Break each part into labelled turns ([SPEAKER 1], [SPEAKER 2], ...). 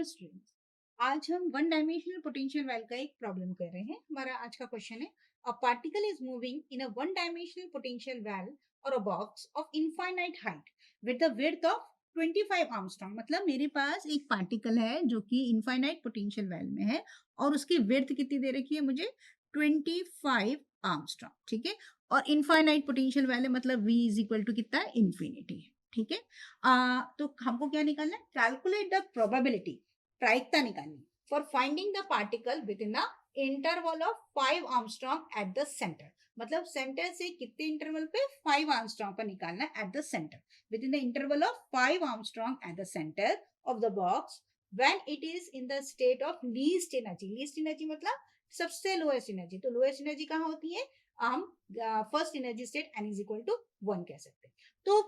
[SPEAKER 1] Dear students, आज हम one dimensional potential well का एक प्रॉब्लम कर रहे हैं। हमारा आज का क्वेश्चन है, a particle is moving in a one dimensional potential well और a box of infinite height with the width of 25 Armstrong. मतलब मेरे पास एक पार्टिकल है जो कि इनफाइनाइट पोटेंशियल वेल में है और उसकी विड्थ कितनी दे रखी है मुझे, 25 आर्मस्ट्रॉन्ग। ठीक है, और इनफाइनाइट पोटेंशियल वेल है, मतलब v इज इक्वल टू कितना है, इन्फिनिटी है। ठीक है, तो हमको क्या निकालना है, कैलकुलेट द प्रोबेबिलिटी, प्रायिकता निकालनी for finding the particle with in the interval of 5 Armstrong at the centre. मतलब सेंटर से कितने इंटरवल पे, 5 आर्मस्ट्रॉन्ग पर निकालना है at the centre, with in the interval of 5 Armstrong at the centre of the box when it is in the state of least energy. Least energy मतलब सबसे lowest energy. तो lowest energy कहाँ होती है, हम first energy state n is equal to 1 कह सकते हैं। तो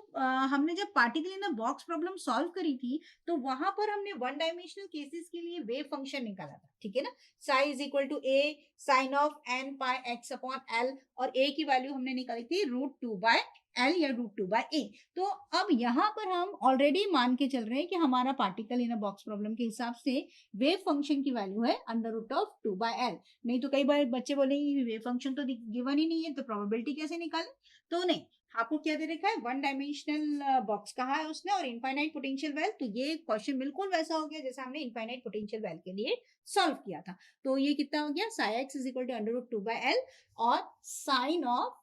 [SPEAKER 1] हमने जब particle in a box problem solve करी थी तो वहां पर हमने वन डायमेंशनल केसेस के लिए वेव फंक्शन निकाला था। ठीक है ना, psi is equal to A sine of n pi x upon L, और ए की वैल्यू हमने निकाली थी √2/L या √2/A। तो अब यहाँ पर हम ऑलरेडी मान के चल रहे हैं कि हमारा particle in a box problem के हिसाब से वेव फंक्शन की वैल्यू है √2/L। नहीं तो कई बार बच्चे बोलेंगे वेव फंक्शन तो गिवन ही नहीं है, तो प्रोबेबिलिटी कैसे निकालें। तो नहीं, आपको क्या दे रखा है, वन डायमेंशनल बॉक्स कहा है उसने और इनफाइनाइट पोटेंशियल वेल। तो ये क्वेश्चन बिल्कुल वैसा हो गया जैसा हमने इनफाइनाइट पोटेंशियल वेल के लिए सॉल्व किया था। तो ये कितना हो गया, psi x is equal to √2/L और sine of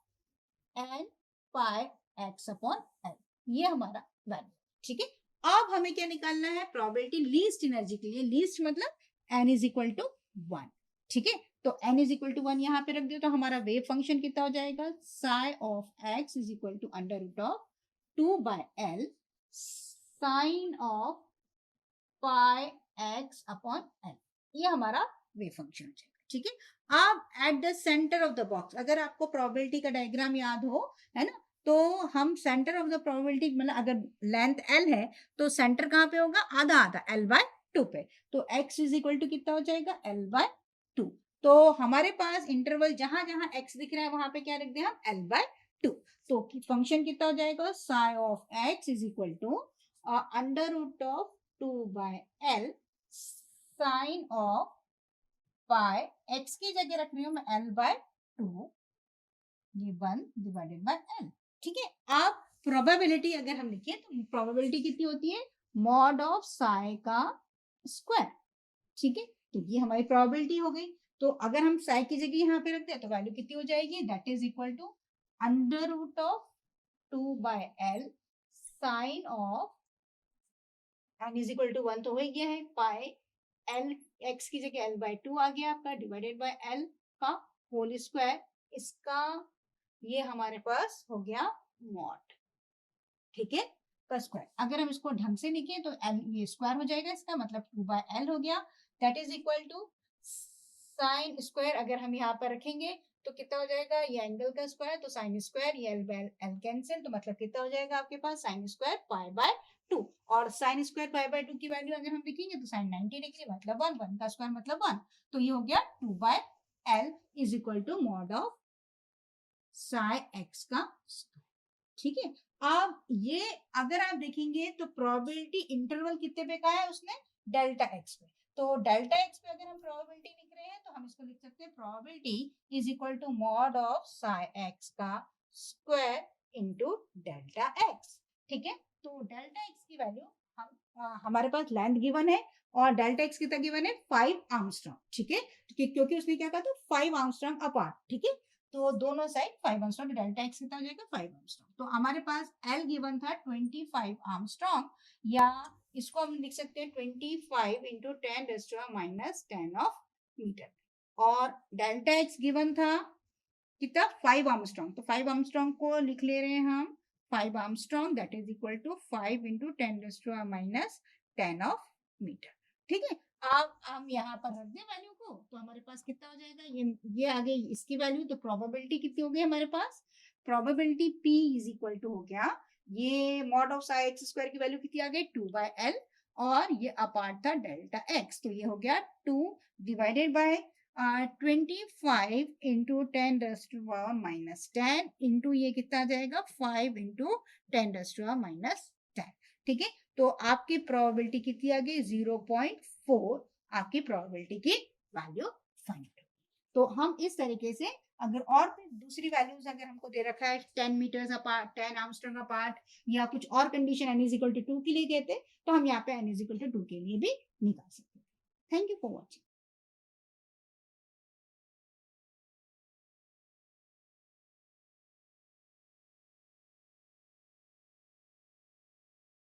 [SPEAKER 1] n pi x upon L, ये हमारा वैल्यू। ठीक है, अब हमें क्या निकालना है, प्रोबेबिलिटी लीस्ट एनर्जी के लिए। लीस्ट मतलब n इज इक्वल टू 1। ठीक है, तो n इज इक्वल टू 1 यहाँ पे रख दिया तो हमारा वेव फंक्शन कितना हो जाएगा, psi of x is equal to √2/L sine of pi x upon l, ये हमारा वेव फंक्शन हो जाएगा। ठीक है, अब at the centre of the box, अगर आपको प्रोबेबिलिटी का डायग्राम याद हो, है ना, तो हम सेंटर ऑफ द प्रोबेबिलिटी मतलब अगर लेंथ l है तो सेंटर कहाँ पे होगा, आधा आधा l/2 पे। तो x इज इक्वल टू कितना हो जाएगा, l/2। तो हमारे पास इंटरवल जहां जहां x दिख रहा है वहां पे क्या रख दें हम, l/2। तो फंक्शन कितना हो जाएगा, psi of x is equal to √2/L sine of pi, x की जगह रख रही हूं मैं l/2, ये 1 डिवाइडेड बाय l। ठीक है, अब प्रोबेबिलिटी अगर हम लिखें तो प्रोबेबिलिटी कितनी होती है, मॉड ऑफ साई का स्क्वायर। ठीक है, तो ये हमारी प्रोबेबिलिटी हो गई। तो अगर हम साई की जगह यहाँ पे रखते हैं तो वैल्यू कितनी हो जाएगी, that is equal to √2/L sine of n is equal to 1 तो हो ही गया है, पाई l x की जगह l/2 आ गया आपका, डिवाइडेड बाय l का होल स्क्वायर। इसका ये हमारे पास हो गया मॉड। ठीक है, का स्क्वायर। अगर हम इसको ढंग से लिखें तो l ये स्क्वायर हो जाएगा इसका, मतलब 2/L हो गया, that is equal to sine square. अगर हम यहाँ पर रखेंगे तो कितना हो जाएगा, ये एंगल का स्क्वायर, तो साइन स्क्वायर, ये l कैंसिल, तो मतलब कितना हो जाएगा आपके पास, साइन स्क्वायर पाई/2। और साइन स्क्वायर पाई/2 की वैल्यू अगर हम लिखेंगे तो साइन 90 डिग्री मतलब 1, 1 का स्क्वायर मतलब 1। तो ये हो गया 2/L is equal to mod of psi x का स्क्वायर। ठीक है, अब ये अगर आप देखेंगे तो प्रोबेबिलिटी इंटरवल कितने पे का है उसने, डेल्टा x पे। तो डेल्टा x पे अगर हम प्रोबेबिलिटी लिख रहे हैं तो हम इसको लिख सकते हैं, probability is equal to mod of psi x का स्क्वायर इनटू डेल्टा x। ठीक है, तो डेल्टा x की वैल्यू हम हमारे पास लेंथ गिवन है और डेल्टा x कितना गिवन है, 5 आर्मस्ट्रॉन्ग। ठीक है, क्योंकि उसने क्या कहा था, 5 आर्मस्ट्रॉन्ग अपार्ट। ठीक है, तो दोनों साइड 5 आर्मस्ट्रॉन्ग, डेल्टा x कितना हो जाएगा, 5 आर्मस्ट्रॉन्ग। तो हमारे पास L गिवन था 25 आर्मस्ट्रॉन्ग, या इसको हम लिख सकते हैं 25 इंटू 10⁻⁻10 ऑफ मीटर। और डेल्टा x गिवन था कितना, 5 आर्मस्ट्रॉन्ग। तो 5 आर्मस्ट्रॉन्ग को लिख ले रहे हैं हम, 5 angstrom that is equal to 5 into 10⁻10 of metre. ठीक है, अब हम यहाँ पर रख दें वैल्यू को तो हमारे पास कितना हो जाएगा, ये आ गई इसकी वैल्यू। तो प्रोबेबिलिटी कितनी हो गई हमारे पास, probability P is equal to हो गया, ये mod of psi x square की वैल्यू कितनी आ गई, 2/L, और ये अपार्ट था डेल्टा x, तो ये हो गया 2 डिवाइडेड बाय 25 इंटू 10⁻⁻10 इंटू ये कितना आ जाएगा, 5 इंटू 10⁻⁻10। ठीक है, तो आपकी प्रोबेबिलिटी कितनी आ गई 0.4 आपकी प्रोबेबिलिटी की वैल्यू फाइंड। तो हम इस तरीके से अगर और भी दूसरी वैल्यूज अगर हमको दे रखा है 10 मीटर्स अपार्ट 10 आर्मस्ट्रांग अपार्ट या कुछ और condition n is equal to 2 के लिए देते तो हम यहाँ पे n इज इक्वल टू 2 के लिए भी निकाल सकते हैं। Thank you for watching.